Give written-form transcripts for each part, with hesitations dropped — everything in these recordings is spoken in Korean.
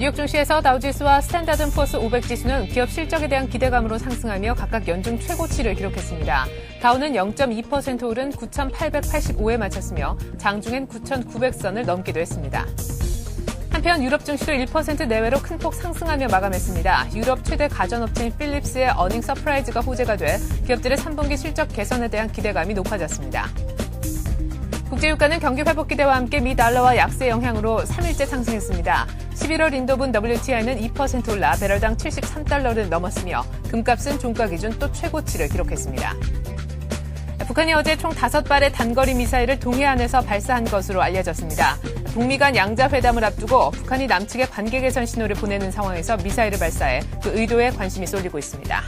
뉴욕 증시에서 다우지수와 스탠다드앤푸어스 500 지수는 기업 실적에 대한 기대감으로 상승하며 각각 연중 최고치를 기록했습니다. 다우는 0.2% 오른 9,885에 마쳤으며 장중엔 9,900선을 넘기도 했습니다. 한편 유럽 증시도 1% 내외로 큰 폭 상승하며 마감했습니다. 유럽 최대 가전업체인 필립스의 어닝 서프라이즈가 호재가 돼 기업들의 3분기 실적 개선에 대한 기대감이 높아졌습니다. 국제유가는 경기 회복 기대와 함께 미 달러와 약세 영향으로 3일째 상승했습니다. 11월 인도분 WTI는 2% 올라 배럴당 73달러를 넘었으며 금값은 종가 기준 또 최고치를 기록했습니다. 북한이 어제 총 5발의 단거리 미사일을 동해안에서 발사한 것으로 알려졌습니다. 북미 간 양자회담을 앞두고 북한이 남측에 관계 개선 신호를 보내는 상황에서 미사일을 발사해 그 의도에 관심이 쏠리고 있습니다.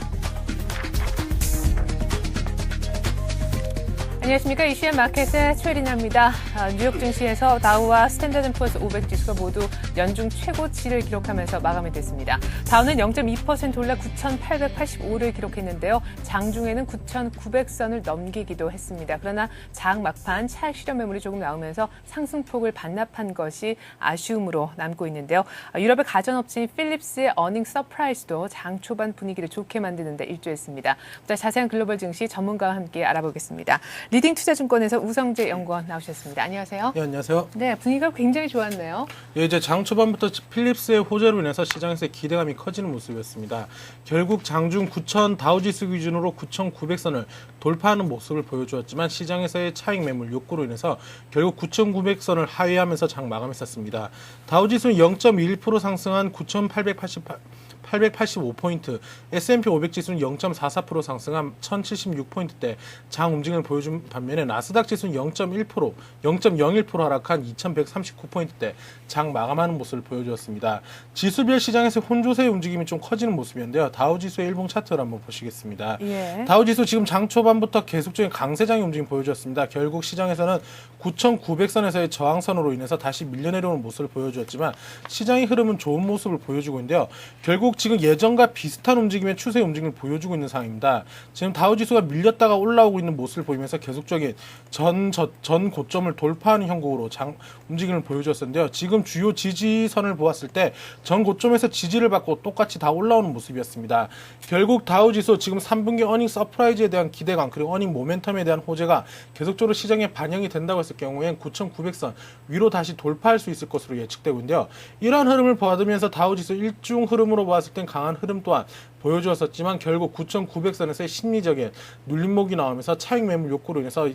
안녕하십니까. 이슈의 마켓의 최리나입니다. 뉴욕 증시에서 다우와 스탠다드앤푸어스 500 지수가 모두 연중 최고치를 기록하면서 마감이 됐습니다. 다우는 0.2% 올라 9,885를 기록했는데요. 장중에는 9,900선을 넘기기도 했습니다. 그러나 장 막판 차익 실현 매물이 조금 나오면서 상승폭을 반납한 것이 아쉬움으로 남고 있는데요. 유럽의 가전업체인 필립스의 어닝 서프라이즈도 장 초반 분위기를 좋게 만드는 데 일조했습니다. 보다 자세한 글로벌 증시 전문가와 함께 알아보겠습니다. 리딩투자증권에서 우성재 연구원 나오셨습니다. 안녕하세요. 네, 안녕하세요. 네, 분위기가 굉장히 좋았네요. 예, 이제 장 초반부터 필립스의 호재로 인해서 시장에서의 기대감이 커지는 모습이었습니다. 결국 장중 9,000 다우지수 기준으로 9,900선을 돌파하는 모습을 보여주었지만 시장에서의 차익 매물 욕구로 인해서 결국 9,900선을 하회하면서 장 마감했었습니다. 다우지수는 0.1% 상승한 9,885포인트, S&P 500 지수는 0.44% 상승한 1,076포인트대 장 움직임을 보여준 반면에 나스닥 지수는 0.01% 하락한 2,139포인트대 장 마감하는 모습을 보여주었습니다. 지수별 시장에서 혼조세의 움직임이 좀 커지는 모습이었는데요. 다우지수의 일봉 차트를 한번 보시겠습니다. 예. 다우지수 지금 장 초반부터 계속적인 강세장의 움직임 보여주었습니다. 결국 시장에서는 9,900선에서의 저항선으로 인해서 다시 밀려내려오는 모습을 보여주었지만 시장의 흐름은 좋은 모습을 보여주고 있는데요. 결국 지금 예전과 비슷한 움직임의 추세 움직임을 보여주고 있는 상황입니다. 지금 다우지수가 밀렸다가 올라오고 있는 모습을 보이면서 계속적인 전 고점을 돌파하는 형국으로 장 움직임을 보여주었는데요. 지금 주요 지지선을 보았을 때 전 고점에서 지지를 받고 똑같이 다 올라오는 모습이었습니다. 결국 다우지수 지금 3분기 어닝 서프라이즈에 대한 기대감 그리고 어닝 모멘텀에 대한 호재가 계속적으로 시장에 반영이 된다고 했을 경우엔 9,900선 위로 다시 돌파할 수 있을 것으로 예측되고 있는데요. 이러한 흐름을 받으면서 다우지수 일중 흐름으로 봤을 땐 강한 흐름 또한 보여주었었지만 결국 9,900선에서의 심리적인 눌림목이 나오면서 차익 매물 욕구로 인해서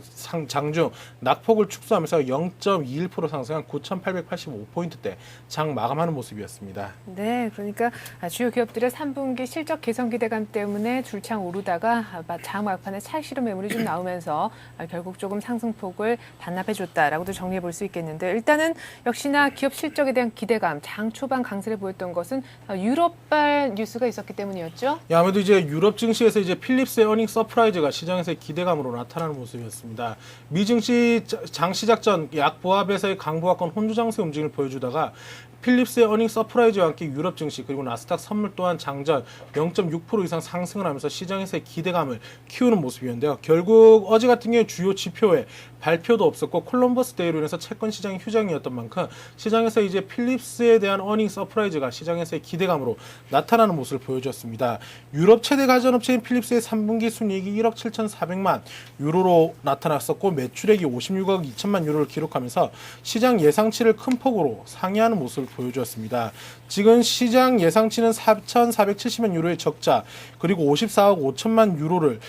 장중 낙폭을 축소하면서 0.21% 상승한 9,885포인트대 장 마감하는 모습이었습니다. 네, 그러니까 주요 기업들의 3분기 실적 개선 기대감 때문에 줄창 오르다가 장 막판에 차익 실현 매물이 좀 나오면서 결국 조금 상승폭을 반납해줬다라고도 정리해 볼 수 있겠는데 일단은 역시나 기업 실적에 대한 기대감, 장 초반 강세를 보였던 것은 유럽발 뉴스가 있었기 때문이었죠. 예, 아무래도 이제 유럽 증시에서 이제 필립스의 어닝 서프라이즈가 시장에서의 기대감으로 나타나는 모습이었습니다. 미 증시 장 시작 전 약보합에서의 강보합권 혼조 장세 움직임을 보여주다가 필립스의 어닝 서프라이즈와 함께 유럽 증시 그리고 나스닥 선물 또한 장전 0.6% 이상 상승을 하면서 시장에서의 기대감을 키우는 모습이었는데요. 결국 어제 같은 경우에 주요 지표에 발표도 없었고 콜럼버스 데이로 인해서 채권 시장이 휴장이었던 만큼 시장에서 이제 필립스에 대한 어닝 서프라이즈가 시장에서의 기대감으로 나타나는 모습을 보여줬습니다. 유럽 최대 가전업체인 필립스의 3분기 순이익이 1억 7,400만 유로로 나타났었고 매출액이 56억 2천만 유로를 기록하면서 시장 예상치를 큰 폭으로 상회하는 모습을 보여주었습니다. 지금 시장 예상치는 4,470만 유로의 적자 그리고 54억 5천만 유로를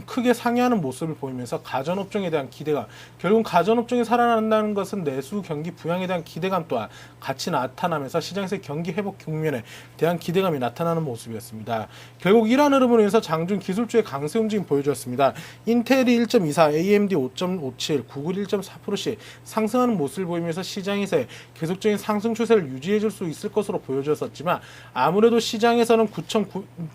크게 상회하는 모습을 보이면서 가전업종에 대한 기대감 결국 가전업종이 살아난다는 것은 내수 경기 부양에 대한 기대감 또한 같이 나타나면서 시장에서의 경기 회복 국면에 대한 기대감이 나타나는 모습이었습니다. 결국 이러한 흐름으로 인해서 장중 기술주의 강세 움직임 보여주었습니다. 인텔이 1.24, AMD 5.57, 구글 1.4%씩 상승하는 모습을 보이면서 시장에서의 계속적인 상승 추세를 유지해줄 수 있을 것으로 보여졌었지만 아무래도 시장에서는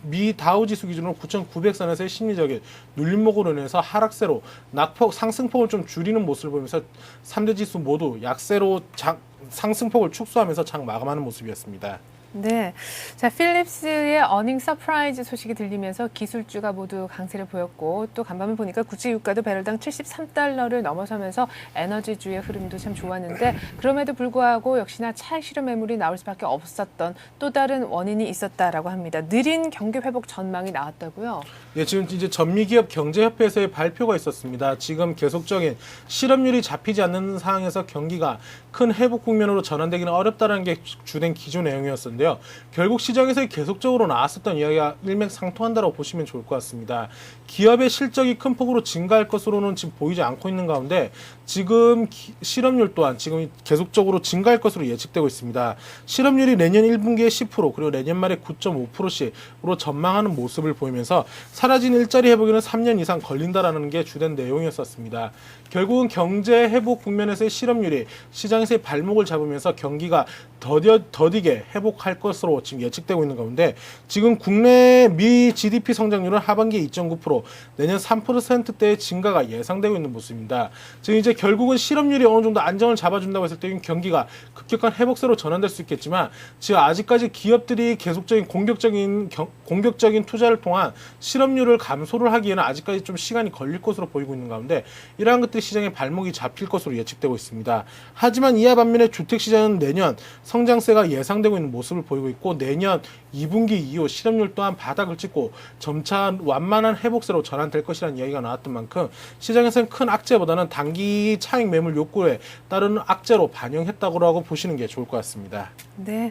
미 다우지수 기준으로 9,900선에서의 심리적인 눌림목으로 인해서 하락세로 낙폭 상승폭을 좀 줄이는 모습을 보면서 3대 지수 모두 약세로 상승폭을 축소하면서 장 마감하는 모습이었습니다. 네. 자, 필립스의 어닝 서프라이즈 소식이 들리면서 기술주가 모두 강세를 보였고 또 간밤에 보니까 국제 유가도 배럴당 73달러를 넘어서면서 에너지주의 흐름도 참 좋았는데 그럼에도 불구하고 역시나 차익 실현 매물이 나올 수밖에 없었던 또 다른 원인이 있었다라고 합니다. 느린 경기 회복 전망이 나왔다고요? 예, 지금 이제 전미기업 경제협회에서의 발표가 있었습니다. 지금 계속적인 실업률이 잡히지 않는 상황에서 경기가 큰 회복 국면으로 전환되기는 어렵다는 게 주된 기조 내용이었는데요. 결국 시장에서 계속적으로 나왔었던 이야기가 일맥상통한다고 보시면 좋을 것 같습니다. 기업의 실적이 큰 폭으로 증가할 것으로는 지금 보이지 않고 있는 가운데 지금 실업률 또한 지금 계속적으로 증가할 것으로 예측되고 있습니다. 실업률이 내년 1분기에 10% 그리고 내년 말에 9.5%씩으로 전망하는 모습을 보이면서 사라진 일자리 회복에는 3년 이상 걸린다라는 게 주된 내용이었습니다. 결국은 경제 회복 국면에서의 실업률이 시장에서의 발목을 잡으면서 경기가 더디게 회복할 것으로 지금 예측되고 있는 가운데 지금 국내 미 GDP 성장률은 하반기에 2.9%, 내년 3%대의 증가가 예상되고 있는 모습입니다. 지금 이제 결국은 실업률이 어느 정도 안정을 잡아준다고 했을 때 경기가 급격한 회복세로 전환될 수 있겠지만 지금 아직까지 기업들이 계속적인 공격적인 투자를 통한 실업률을 감소를 하기에는 아직까지 좀 시간이 걸릴 것으로 보이고 있는 가운데 이러한 것들이 시장의 발목이 잡힐 것으로 예측되고 있습니다. 하지만 이와 반면에 주택시장은 내년 성장세가 예상되고 있는 모습을 보이고 있고 내년 2분기 이후 실업률 또한 바닥을 찍고 점차 완만한 회복세로 전환될 것이라는 이야기가 나왔던 만큼 시장에서는 큰 악재보다는 단기 차익 매물 욕구에 따르는 악재로 반영했다고 보시는 게 좋을 것 같습니다. 네.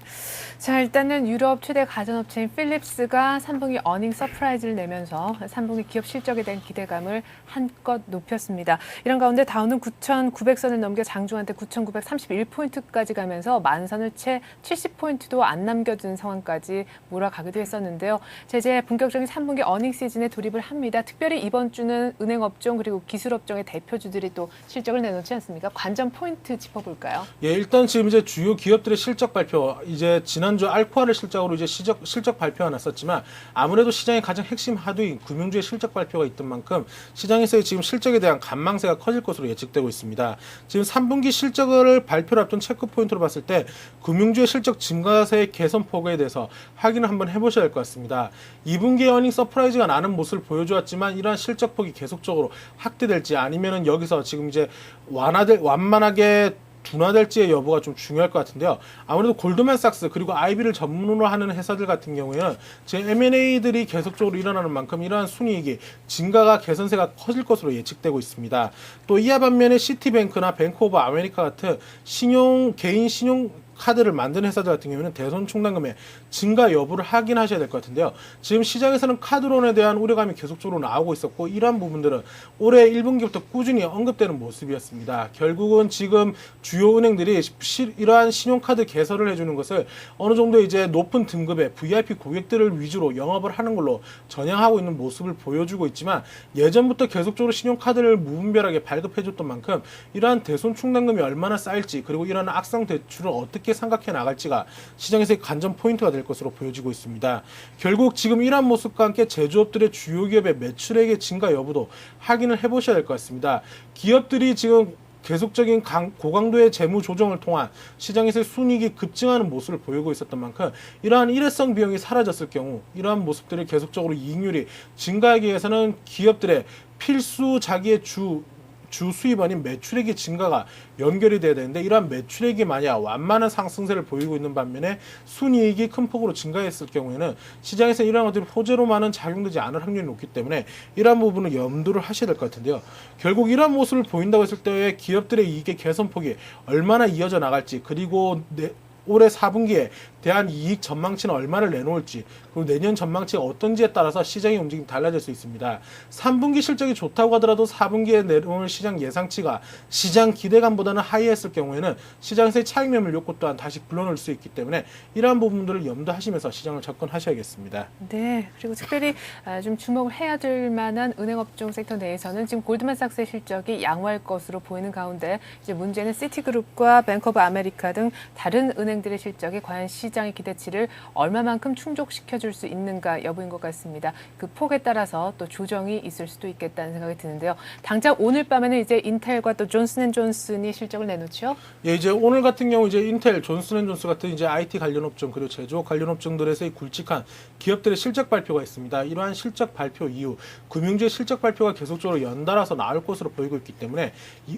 자, 일단은 유럽 최대 가전업체인 필립스가 3분기 어닝 서프라이즈를 내면서 3분기 기업 실적에 대한 기대감을 한껏 높였습니다. 이런 가운데 다우는 9,900선을 넘겨 장중한테 9,931포인트까지 가면서 만선을 채 70포인트도 안 남겨둔 상황까지 몰아가기도 했었는데요. 자, 이제 본격적인 3분기 어닝 시즌에 돌입을 합니다. 특별히 이번 주는 은행업종 그리고 기술업종의 대표주들이 또 실적을 내놓지 않습니까? 관전 포인트 짚어볼까요? 예, 일단 지금 이제 주요 기업들의 실적 발표, 이제 지난주 알코아를 실적으로 이제 실적 발표가 났었지만 아무래도 시장의 가장 핵심 하두인 금융주의 실적 발표가 있던 만큼 시장에서의 지금 실적에 대한 관망세가 커질 것으로 예측되고 있습니다. 지금 3분기 실적을 발표를 앞둔 체크 포인트로 봤을 때 금융주의 실적 증가세의 개선 폭에 대해서 확인을 한번 해보셔야 할 것 같습니다. 2분기에 어닝 서프라이즈가 나는 모습을 보여주었지만 이러한 실적 폭이 계속적으로 확대될지 아니면은 여기서 지금 이제 완만하게 둔화될지의 여부가 좀 중요할 것 같은데요. 아무래도 골드만삭스 그리고 IB를 전문으로 하는 회사들 같은 경우에는 지금 M&A들이 계속적으로 일어나는 만큼 이러한 순이익이 증가가 개선세가 커질 것으로 예측되고 있습니다. 또 이와 반면에 시티뱅크나 뱅크 오브 아메리카 같은 개인 신용 카드를 만드는 회사들 같은 경우는 대손 충당금의 증가 여부를 확인하셔야 될 것 같은데요. 지금 시장에서는 카드론에 대한 우려감이 계속적으로 나오고 있었고 이러한 부분들은 올해 1분기부터 꾸준히 언급되는 모습이었습니다. 결국은 지금 주요 은행들이 이러한 신용카드 개설을 해주는 것을 어느 정도 이제 높은 등급의 VIP 고객들을 위주로 영업을 하는 걸로 전향하고 있는 모습을 보여주고 있지만 예전부터 계속적으로 신용카드를 무분별하게 발급해줬던 만큼 이러한 대손 충당금이 얼마나 쌓일지 그리고 이러한 악성 대출을 어떻게 생각해 나갈지가 시장에서의 관전 포인트가 될 것으로 보여지고 있습니다. 결국 지금 이러한 모습과 함께 제조업들의 주요 기업의 매출액의 증가 여부도 확인을 해보셔야 될 것 같습니다. 기업들이 지금 계속적인 고강도의 재무 조정을 통한 시장에서의 순이익이 급증하는 모습을 보이고 있었던 만큼 이러한 일회성 비용이 사라졌을 경우 이러한 모습들이 계속적으로 이익률이 증가하기 위해서는 기업들의 필수 자기의 주 수입원인 매출액의 증가가 연결이 돼야 되는데 이러한 매출액이 만약 완만한 상승세를 보이고 있는 반면에 순이익이 큰 폭으로 증가했을 경우에는 시장에서 이러한 것들이 호재로만은 작용되지 않을 확률이 높기 때문에 이러한 부분을 염두를 하셔야 될 것 같은데요. 결국 이러한 모습을 보인다고 했을 때 기업들의 이익의 개선폭이 얼마나 이어져 나갈지 그리고 올해 4분기에 대한 이익 전망치는 얼마를 내놓을지 그리고 내년 전망치가 어떤지에 따라서 시장의 움직임이 달라질 수 있습니다. 3분기 실적이 좋다고 하더라도 4분기에 내놓을 시장 예상치가 시장 기대감보다는 하이했을 경우에는 시장에서의 차익 매물 욕구 또한 다시 불러넣을 수 있기 때문에 이러한 부분들을 염두하시면서 시장을 접근하셔야겠습니다. 네, 그리고 특별히 좀 주목을 해야 될 만한 은행업종 섹터 내에서는 지금 골드만삭스의 실적이 양호할 것으로 보이는 가운데 이제 문제는 시티그룹과 뱅크 오브 아메리카 등 다른 은행들의 실적이 과연 시장 시장의 기대치를 얼마만큼 충족시켜줄 수 있는가 여부인 것 같습니다. 그 폭에 따라서 또 조정이 있을 수도 있겠다는 생각이 드는데요. 당장 오늘 밤에는 이제 인텔과 또 존슨앤존슨이 실적을 내놓죠. 예, 이제 오늘 같은 경우 이제 인텔, 존슨앤존슨 같은 이제 IT 관련 업종 그리고 제조업 관련 업종들에서의 굵직한 기업들의 실적 발표가 있습니다. 이러한 실적 발표 이후 금융주의 실적 발표가 계속적으로 연달아서 나올 것으로 보이고 있기 때문에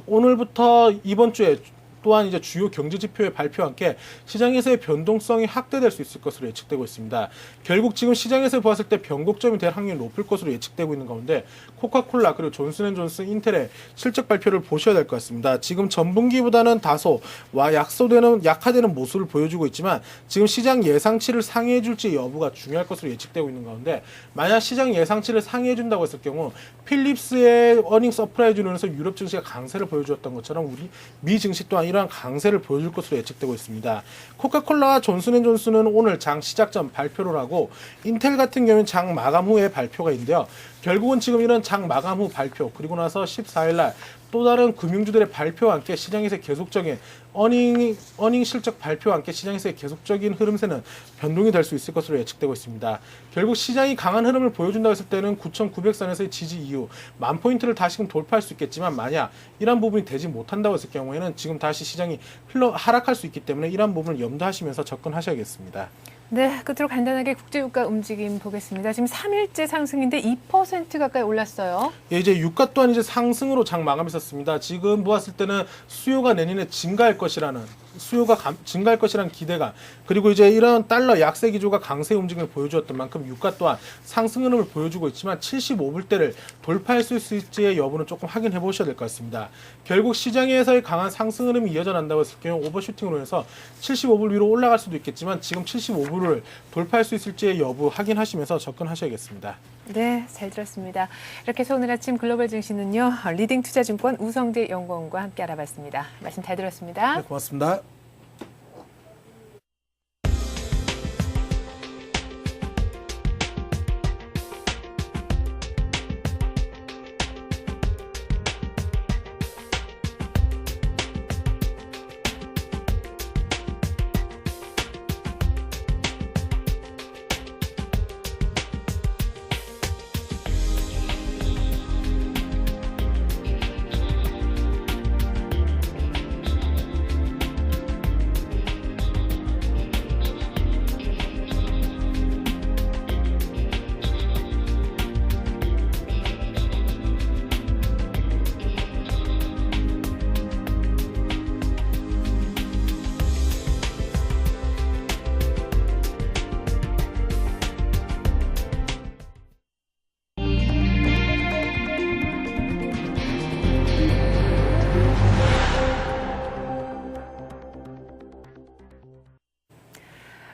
오늘부터 이번 주에 또한 이제 주요 경제 지표의 발표와 함께 시장에서의 변동성이 확대될 수 있을 것으로 예측되고 있습니다. 결국 지금 시장에서 보았을 때 변곡점이 될 확률이 높을 것으로 예측되고 있는 가운데 코카콜라 그리고 존슨앤존슨, 인텔의 실적 발표를 보셔야 될 것 같습니다. 지금 전분기보다는 다소 약화되는 모습을 보여주고 있지만 지금 시장 예상치를 상회해줄지 여부가 중요할 것으로 예측되고 있는 가운데 만약 시장 예상치를 상회해준다고 했을 경우 필립스의 어닝 서프라이즈로 인해서 유럽 증시가 강세를 보여주었던 것처럼 우리 미 증시 또한 이러한 강세를 보여줄 것으로 예측되고 있습니다. 코카콜라와 존슨앤존슨은 오늘 장 시작 전 발표를 하고 인텔 같은 경우는 장 마감 후에 발표가 있는데요. 결국은 지금 이런 장 마감 후 발표 그리고 나서 14일 날 또 다른 금융주들의 발표와 함께 시장에서의 계속적인 어닝 실적 발표와 함께 시장에서의 계속적인 흐름세는 변동이 될 수 있을 것으로 예측되고 있습니다. 결국 시장이 강한 흐름을 보여준다고 했을 때는 9,900선에서의 지지 이후 10,000포인트를 다시금 돌파할 수 있겠지만 만약 이런 부분이 되지 못한다고 했을 경우에는 지금 다시 시장이 하락할 수 있기 때문에 이런 부분을 염두하시면서 접근하셔야겠습니다. 네, 끝으로 간단하게 국제유가 움직임 보겠습니다. 지금 3일째 상승인데 2% 가까이 올랐어요. 예, 이제 유가 또한 이제 상승으로 장 마감했었습니다. 지금 보았을 때는 수요가 내년에 증가할 것이라는 기대가 그리고 이제 이런 달러 약세 기조가 강세 움직임을 보여주었던 만큼 유가 또한 상승 흐름을 보여주고 있지만 75불대를 돌파할 수 있을지의 여부는 조금 확인해 보셔야 될 것 같습니다. 결국 시장에서의 강한 상승 흐름이 이어져 난다고 했을 경우 오버슈팅으로 해서 75불 위로 올라갈 수도 있겠지만 지금 75불을 돌파할 수 있을지의 여부 확인하시면서 접근하셔야겠습니다. 네, 잘 들었습니다. 이렇게 해서 오늘 아침 글로벌 증시는요. 리딩 투자증권 우성재 연구원과 함께 알아봤습니다. 말씀 잘 들었습니다. 네, 고맙습니다.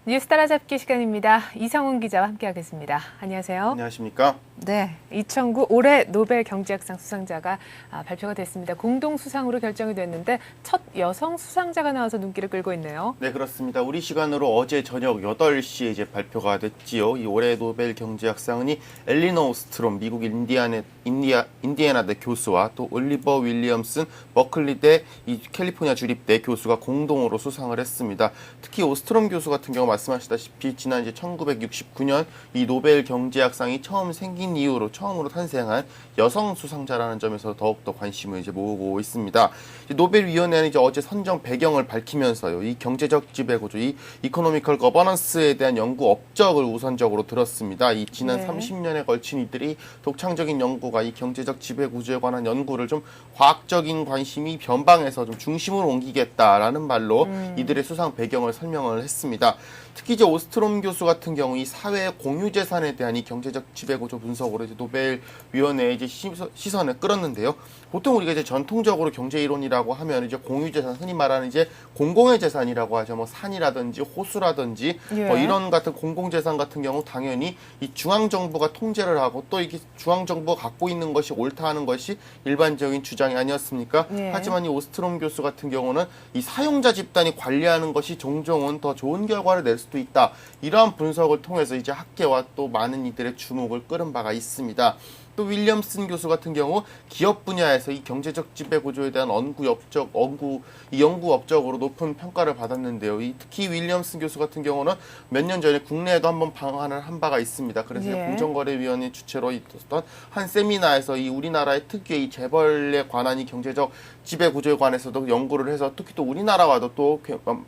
뉴스 따라잡기 시간입니다. 이성훈 기자와 함께하겠습니다. 안녕하세요. 안녕하십니까? 네, 2009 올해 노벨 경제학상 수상자가 발표가 됐습니다. 공동 수상으로 결정이 됐는데 첫 여성 수상자가 나와서 눈길을 끌고 있네요. 네, 그렇습니다. 우리 시간으로 어제 저녁 8시에 이제 발표가 됐지요. 이 올해 노벨 경제학상은 엘리너 오스트롬 미국 인디애나대 교수와 또 올리버 윌리엄슨 버클리대 이 캘리포니아 주립대 교수가 공동으로 수상을 했습니다. 특히 오스트롬 교수 같은 경우 말씀하시다시피 지난 이제 1969년 이 노벨 경제학상이 처음 생긴 이후로 처음으로 탄생한 여성 수상자라는 점에서 더욱더 관심을 이제 모으고 있습니다. 노벨위원회는 이제 어제 선정 배경을 밝히면서요, 이 경제적 지배구조, 이 이코노미컬 거버넌스에 대한 연구 업적을 우선적으로 들었습니다. 이 지난 30년에 걸친 이들이 독창적인 연구가 이 경제적 지배구조에 관한 연구를 좀 과학적인 관심이 변방에서 좀 중심으로 옮기겠다라는 말로 이들의 수상 배경을 설명을 했습니다. 특히 이제 오스트롬 교수 같은 경우 이 사회 공유 재산에 대한 이 경제적 지배구조 분석으로 이제 노벨 위원회에 이제 시선을 끌었는데요. 보통 우리가 이제 전통적으로 경제 이론이라고 하면 이제 공유 재산, 흔히 말하는 이제 공공의 재산이라고 하죠. 뭐 산이라든지 호수라든지 뭐 이런 같은 공공 재산 같은 경우 당연히 이 중앙 정부가 통제를 하고 또 이게 중앙 정부가 갖고 있는 것이 옳다 하는 것이 일반적인 주장이 아니었습니까? 하지만 이 오스트롬 교수 같은 경우는 이 사용자 집단이 관리하는 것이 종종은 더 좋은 결과를 낼 수도 있다. 이러한 분석을 통해서 이제 학계와 또 많은 이들의 주목을 끌은 바가 있습니다. 또 윌리엄슨 교수 같은 경우 기업 분야에서 이 경제적 지배 구조에 대한 연구 업적으로 높은 평가를 받았는데요. 특히 윌리엄슨 교수 같은 경우는 몇 년 전에 국내에도 한번 방한을 한 바가 있습니다. 그래서 예. 공정거래위원회 주최로 있었던 한 세미나에서 이 우리나라의 특유의 이 재벌에 관한 이 경제적 지배 구조에 관해서도 연구를 해서 특히 또 우리나라와도 또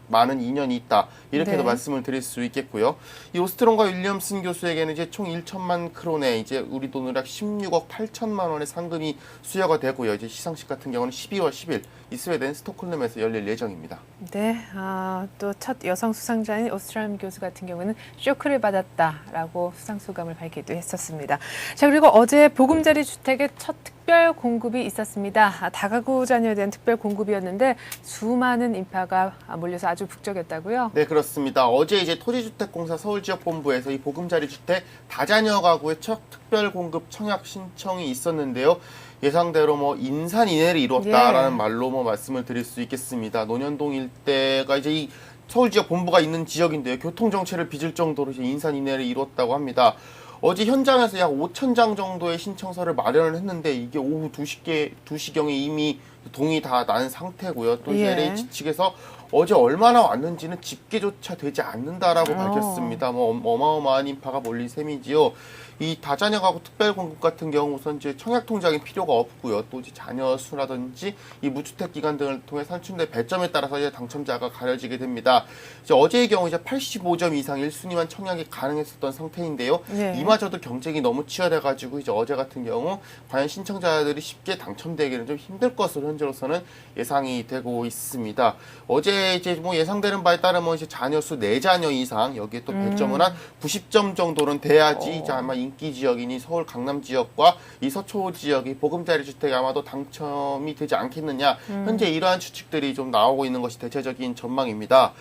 많은 인연이 있다. 이렇게도 네. 말씀을 드릴 수 있겠고요. 이 오스트롬과 윌리엄슨 교수에게는 이제 총 1천만 크론의 이제 우리 돈으로 약 16억 8천만 원의 상금이 수여가 되고요. 이제 시상식 같은 경우는 12월 10일 이 스웨덴 스톡홀름에서 열릴 예정입니다. 네, 또 첫 여성 수상자인 오스트람 교수 같은 경우는 쇼크를 받았다라고 수상 소감을 밝히기도 했었습니다. 자, 그리고 어제 보금자리 주택의 첫 특별 공급이 있었습니다. 다가구 자녀에 대한 특별 공급이었는데 수많은 인파가 몰려서 아주 북적였다고요? 네, 그렇습니다. 어제 이제 토지주택공사 서울지역본부에서 이 보금자리 주택 다자녀 가구의 첫 특별 공급 청약 신청이 있었는데요. 예상대로 뭐 인산인해를 이뤘다라는 예. 말로 뭐 말씀을 드릴 수 있겠습니다. 논현동 일대가 이제 이 서울지역 본부가 있는 지역인데요. 교통정체를 빚을 정도로 이제 인산인해를 이뤘다고 합니다. 어제 현장에서 약 5,000장 정도의 신청서를 마련을 했는데 이게 오후 2시경에 이미 동의 다 난 상태고요. 또 예. LH 측에서 어제 얼마나 왔는지는 집계조차 되지 않는다라고 밝혔습니다. 뭐 어마어마한 인파가 몰린 셈이지요. 이 다자녀 가구 특별 공급 같은 경우 우선 이제 청약 통장이 필요가 없고요. 또 이제 자녀 수라든지 이 무주택 기관 등을 통해 산출된 배점에 따라서 이제 당첨자가 가려지게 됩니다. 이제 어제의 경우 이제 85점 이상 1순위만 청약이 가능했었던 상태인데요. 네. 이마저도 경쟁이 너무 치열해가지고 이제 어제 같은 경우 과연 신청자들이 쉽게 당첨되기는 좀 힘들 것으로 현재로서는 예상이 되고 있습니다. 어제 이제 뭐 예상되는 바에 따르면 이제 자녀 수 4자녀 이상 여기에 또 배점은 한 90점 정도는 돼야지 이제 아마 인기 지역인 이 서울 강남 지역과 이 서초 지역이 보금자리 주택이 아마도 당첨이 되지 않겠느냐. 현재 이러한 추측들이 좀 나오고 있는 것이 대체적인 전망입니다.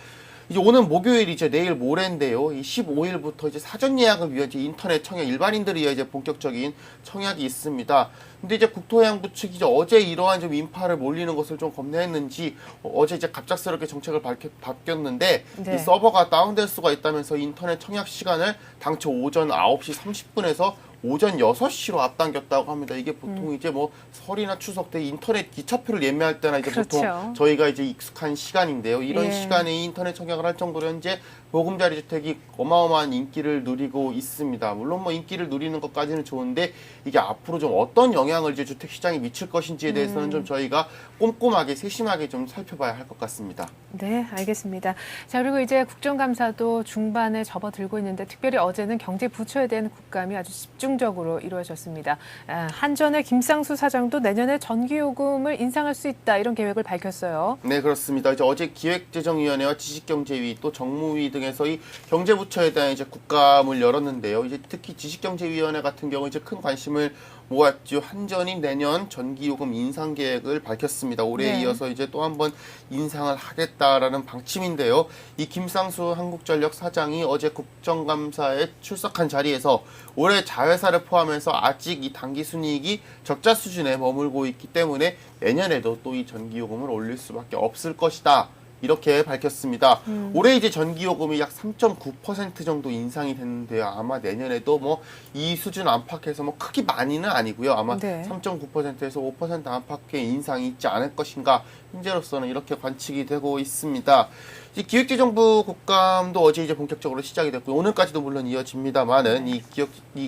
이제 오늘 목요일이죠. 내일 모레인데요. 이 15일부터 이제 사전 예약을 위한 이제 인터넷 청약 일반인들을 위해 이제 본격적인 청약이 있습니다. 근데 이제 국토해양부 측이 이제 어제 이러한 좀 인파를 몰리는 것을 좀 겁내했는지 어제 이제 갑작스럽게 정책을 바뀌었는데 네. 이 서버가 다운될 수가 있다면서 인터넷 청약 시간을 당초 오전 9시 30분에서 오전 6시로 앞당겼다고 합니다. 이게 보통 이제 뭐 설이나 추석 때 인터넷 기차표를 예매할 때나 이제 그렇죠. 보통 저희가 이제 익숙한 시간인데요. 이런 예. 시간에 인터넷 청약을 할 정도로 현재 보금자리 주택이 어마어마한 인기를 누리고 있습니다. 물론 뭐 인기를 누리는 것까지는 좋은데 이게 앞으로 좀 어떤 영향을 이제 주택 시장에 미칠 것인지에 대해서는 좀 저희가 꼼꼼하게 세심하게 좀 살펴봐야 할 것 같습니다. 네, 알겠습니다. 자, 그리고 이제 국정감사도 중반에 접어들고 있는데 특별히 어제는 경제부처에 대한 국감이 아주 집중적으로 이루어졌습니다. 한전의 김상수 사장도 내년에 전기요금을 인상할 수 있다 이런 계획을 밝혔어요. 네, 그렇습니다. 이제 어제 기획재정위원회와 지식경제위 또 정무위 등에서 이 경제부처에 대한 이제 국감을 열었는데요. 이제 특히 지식경제위원회 같은 경우 이제 큰 관심을 모았죠. 한전이 내년 전기요금 인상 계획을 밝혔습니다. 올해에 네. 이어서 이제 또 한 번 인상을 하겠다라는 방침인데요. 이 김상수 한국전력 사장이 어제 국정감사에 출석한 자리에서 올해 자회사를 포함해서 아직 이 당기순이익이 적자 수준에 머물고 있기 때문에 내년에도 또 이 전기요금을 올릴 수밖에 없을 것이다. 이렇게 밝혔습니다. 올해 이제 전기요금이 약 3.9% 정도 인상이 됐는데요. 아마 내년에도 뭐 이 수준 안팎에서 뭐 크게 많이는 아니고요. 아마 네. 3.9%에서 5% 안팎의 인상이 있지 않을 것인가. 현재로서는 이렇게 관측이 되고 있습니다. 이 기획재정부 국감도 어제 이제 본격적으로 시작이 됐고 오늘까지도 물론 이어집니다만은 이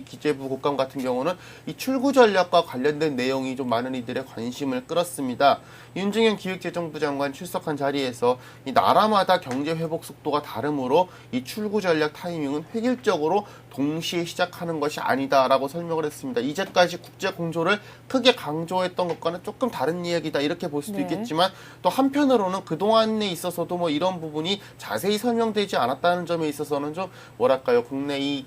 기재부 국감 같은 경우는 이 출구 전략과 관련된 내용이 좀 많은 이들의 관심을 끌었습니다. 윤중현 기획재정부 장관 출석한 자리에서 이 나라마다 경제 회복 속도가 다르므로 이 출구 전략 타이밍은 획일적으로 동시에 시작하는 것이 아니다라고 설명을 했습니다. 이제까지 국제 공조를 크게 강조했던 것과는 조금 다른 이야기다 이렇게 볼 수도 네. 있겠지만 또 한편으로는 그동안에 있어서도 뭐 이런 부분이 자세히 설명되지 않았다는 점에 있어서는 좀 뭐랄까요 국내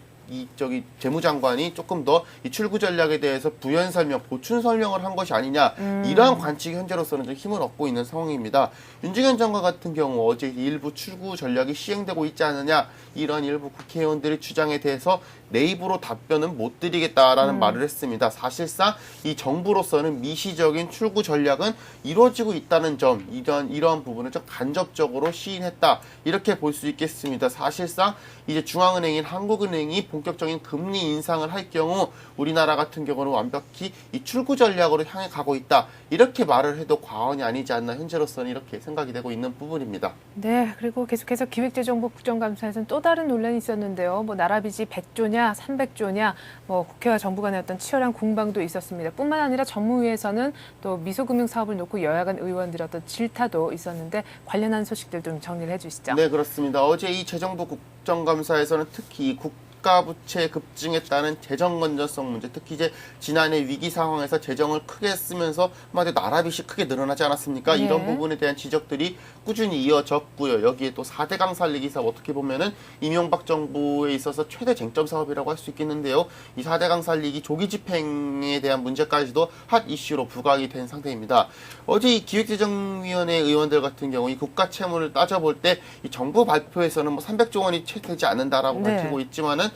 저기 재무장관이 조금 더 이 출구 전략에 대해서 부연 설명, 보충 설명을 한 것이 아니냐 이러한 관측이 현재로서는 좀 힘을 얻고 있는 상황입니다. 윤중현 장관 같은 경우 어제 일부 출구 전략이 시행되고 있지 않느냐 이런 일부 국회의원들의 주장에 대해서 내 입으로 답변은 못 드리겠다라는 말을 했습니다. 사실상 이 정부로서는 미시적인 출구 전략은 이루어지고 있다는 점, 이러한 부분을 좀 간접적으로 시인했다 이렇게 볼 수 있겠습니다. 사실상 이제 중앙은행인 한국은행이 본격적인 금리 인상을 할 경우 우리나라 같은 경우는 완벽히 이 출구 전략으로 향해 가고 있다. 이렇게 말을 해도 과언이 아니지 않나 현재로서는 이렇게 생각이 되고 있는 부분입니다. 네, 그리고 계속해서 기획재정부 국정감사에서는 또 다른 논란이 있었는데요. 뭐 나라 빚이 100조냐, 300조냐, 뭐 국회와 정부 간의 어떤 치열한 공방도 있었습니다. 뿐만 아니라 전무위에서는 또 미소금융 사업을 놓고 여야 간 의원들의 어떤 질타도 있었는데 관련한 소식들 좀 정리를 해주시죠. 네, 그렇습니다. 어제 이 재정부 국정감사에서는 특히 국가부채 급증에 따른 재정 건전성 문제, 특히 이제 지난해 위기 상황에서 재정을 크게 쓰면서 한마디로 나라빚이 크게 늘어나지 않았습니까? 네. 이런 부분에 대한 지적들이 꾸준히 이어졌고요. 여기에 또 4대강 살리기 사업, 어떻게 보면은 이명박 정부에 있어서 최대 쟁점 사업이라고 할 수 있겠는데요. 이 4대강 살리기 조기 집행에 대한 문제까지도 핫 이슈로 부각이 된 상태입니다. 어제 이 기획재정위원회 의원들 같은 경우 이 국가 채무를 따져볼 때 이 정부 발표에서는 뭐 300조 원이 채 되지 않는다라고 네. 밝히고 있지만은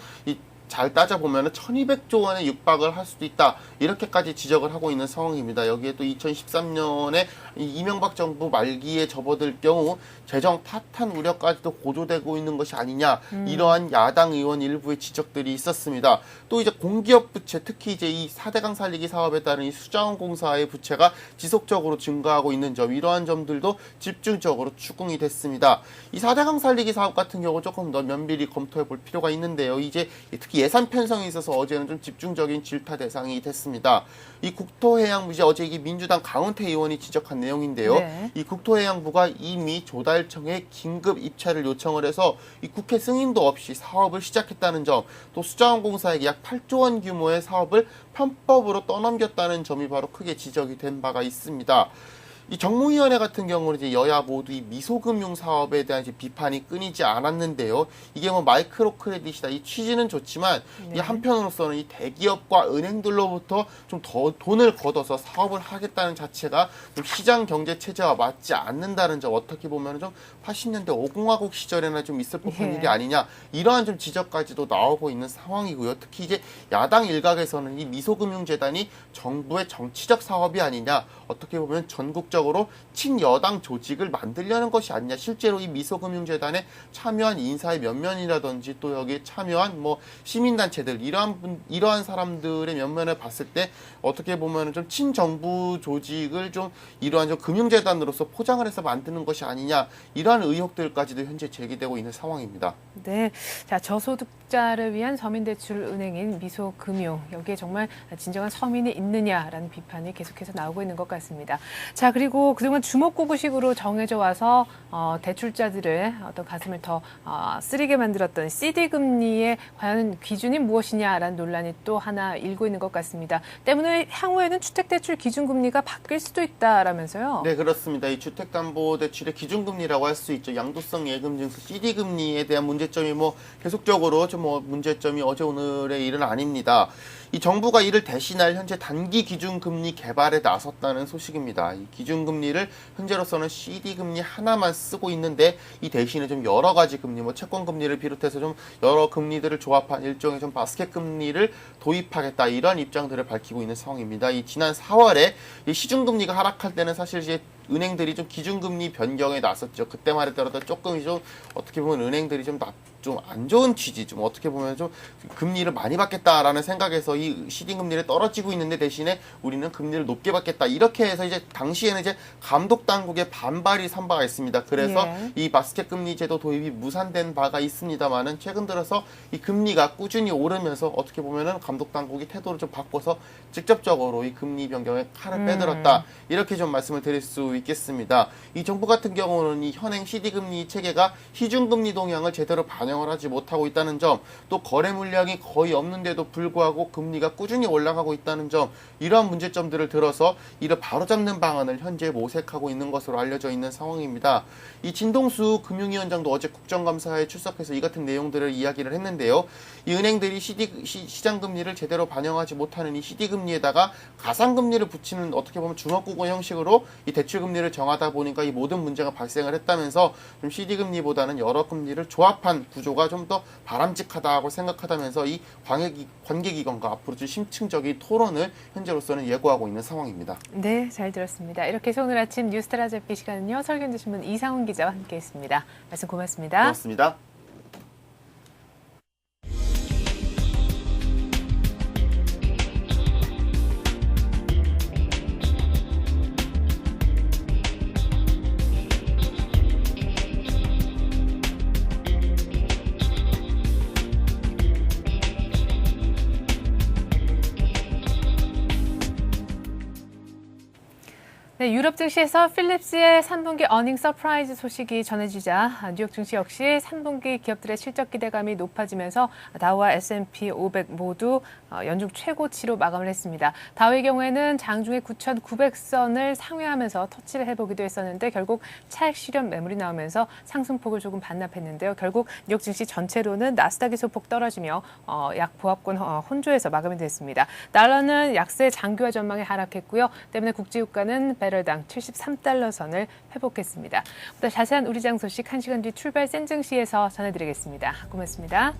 잘 따져보면 1200조 원에 육박을 할 수도 있다. 이렇게까지 지적을 하고 있는 상황입니다. 여기에 또 2013년에 이명박 정부 말기에 접어들 경우 재정 파탄 우려까지도 고조되고 있는 것이 아니냐. 이러한 야당 의원 일부의 지적들이 있었습니다. 또 이제 공기업 부채, 특히 이제 이 4대강 살리기 사업에 따른 이 수자원공사의 부채가 지속적으로 증가하고 있는 점, 이러한 점들도 집중적으로 추궁이 됐습니다. 이 4대강 살리기 사업 같은 경우 조금 더 면밀히 검토해 볼 필요가 있는데요. 이제 특히 예산 편성에 있어서 어제는 좀 집중적인 질타 대상이 됐습니다. 이 국토해양부, 어제 이게 민주당 강은태 의원이 지적한 내용인데요. 네. 이 국토해양부가 이미 조달청에 긴급 입찰을 요청을 해서 이 국회 승인도 없이 사업을 시작했다는 점, 또 수자원공사에게 약 8조 원 규모의 사업을 편법으로 떠넘겼다는 점이 바로 크게 지적이 된 바가 있습니다. 이 정무위원회 같은 경우는 이제 여야 모두 이 미소금융 사업에 대한 이제 비판이 끊이지 않았는데요. 이게 뭐 마이크로 크레딧이다. 이 취지는 좋지만 이 한편으로서는 이 대기업과 은행들로부터 좀 더 돈을 걷어서 사업을 하겠다는 자체가 좀 시장 경제 체제와 맞지 않는다는 점, 어떻게 보면 좀 80년대 5공화국 시절에나 좀 있을 법한 일이 아니냐, 이러한 좀 지적까지도 나오고 있는 상황이고요. 특히 이제 야당 일각에서는 이 미소금융재단이 정부의 정치적 사업이 아니냐, 어떻게 보면 전국적으로 친여당 조직을 만들려는 것이 아니냐, 실제로 이 미소금융재단에 참여한 인사의 면면이라든지 또 여기에 참여한 뭐 시민단체들, 이러한 사람들의 면면을 봤을 때 어떻게 보면 좀 친정부 조직을 좀 이러한 좀 금융재단으로서 포장을 해서 만드는 것이 아니냐, 이러한 의혹들까지도 현재 제기되고 있는 상황입니다. 네, 자, 저소득자를 위한 서민대출은행인 미소금융, 여기에 정말 진정한 서민이 있느냐라는 비판이 계속해서 나오고 있는 것 같습니다. 자, 그리고 그동안 주먹구구식으로 정해져 와서 대출자들의 어떤 가슴을 더 쓰리게 만들었던 CD금리의 과연 기준이 무엇이냐라는 논란이 또 하나 일고 있는 것 같습니다. 때문에 향후에는 주택대출 기준금리가 바뀔 수도 있다라면서요? 네, 그렇습니다. 이 주택담보대출의 기준금리라고 할 수 있죠. 양도성 예금증서 CD금리에 대한 문제점이 뭐 계속적으로 좀 문제점이 어제 오늘의 일은 아닙니다. 이 정부가 이를 대신할 현재 단기 기준금리 개발에 나섰다는 소식입니다. 이 기준금리를 현재로서는 CD금리 하나만 쓰고 있는데 이 대신에 좀 여러 가지 금리, 뭐 채권금리를 비롯해서 좀 여러 금리들을 조합한 일종의 좀 바스켓 금리를 도입하겠다, 이런 입장들을 밝히고 있는 상황입니다. 이 지난 4월에 이 시중금리가 하락할 때는 사실 이제 은행들이 좀 기준금리 변경에 나섰죠. 그때만 하더라도 조금 좀 어떻게 보면 은행들이 좀 안 좋은 취지, 좀 어떻게 보면 좀 금리를 많이 받겠다라는 생각에서 이 CD금리를 떨어지고 있는데 대신에 우리는 금리를 높게 받겠다, 이렇게 해서 이제 당시에는 이제 감독 당국의 반발이 산 바가 있습니다. 그래서 이 바스켓 금리 제도 도입이 무산된 바가 있습니다만은 최근 들어서 이 금리가 꾸준히 오르면서 어떻게 보면은 감독 당국이 태도를 좀 바꿔서 직접적으로 이 금리 변경에 칼을 빼들었다, 이렇게 좀 말씀을 드릴 수 있겠습니다. 이 정부 같은 경우는 이 현행 CD금리 체계가 시중금리 동향을 제대로 반영을 하지 못하고 있다는 점, 또 거래 물량이 거의 없는데도 불구하고 금리가 꾸준히 올라가고 있다는 점, 이러한 문제점들을 들어서 이를 바로잡는 방안을 현재 모색하고 있는 것으로 알려져 있는 상황입니다. 이 진동수 금융위원장도 어제 국정감사에 출석해서 이 같은 내용들을 이야기를 했는데요. 이 은행들이 시장금리를 제대로 반영하지 못하는 이 CD금리에다가 가상금리를 붙이는, 어떻게 보면 주먹구구 형식으로 이 대출금리를 정하다 보니까 이 모든 문제가 발생을 했다면서 좀 CD금리보다는 여러 금리를 조합한 구조가 좀 더 바람직하다고 생각하다면서 이 관계기관과 앞으로 좀 심층적인 토론을 현재로서는 예고하고 있는 상황입니다. 네, 잘 들었습니다. 이렇게 해서 오늘 아침 뉴스타라 잡기 시간은요, 설경제신문 이상훈 기자와 함께했습니다. 말씀 고맙습니다. 고맙습니다. 네, 유럽 증시에서 필립스의 3분기 어닝 서프라이즈 소식이 전해지자 뉴욕 증시 역시 3분기 기업들의 실적 기대감이 높아지면서 다우와 S&P 500 모두 연중 최고치로 마감을 했습니다. 다우의 경우에는 장중에 9,900선을 상회하면서 터치를 해보기도 했었는데 결국 차익 실현 매물이 나오면서 상승폭을 조금 반납했는데요. 결국 뉴욕 증시 전체로는 나스닥이 소폭 떨어지며 약 보합권 혼조에서 마감이 됐습니다. 달러는 약세 장기화 전망에 하락했고요. 때문에 국제유가는 배럴당 73달러 선을 회복했습니다. 보다 자세한 우리장 소식 1시간 뒤 출발 센증시에서 전해드리겠습니다. 고맙습니다.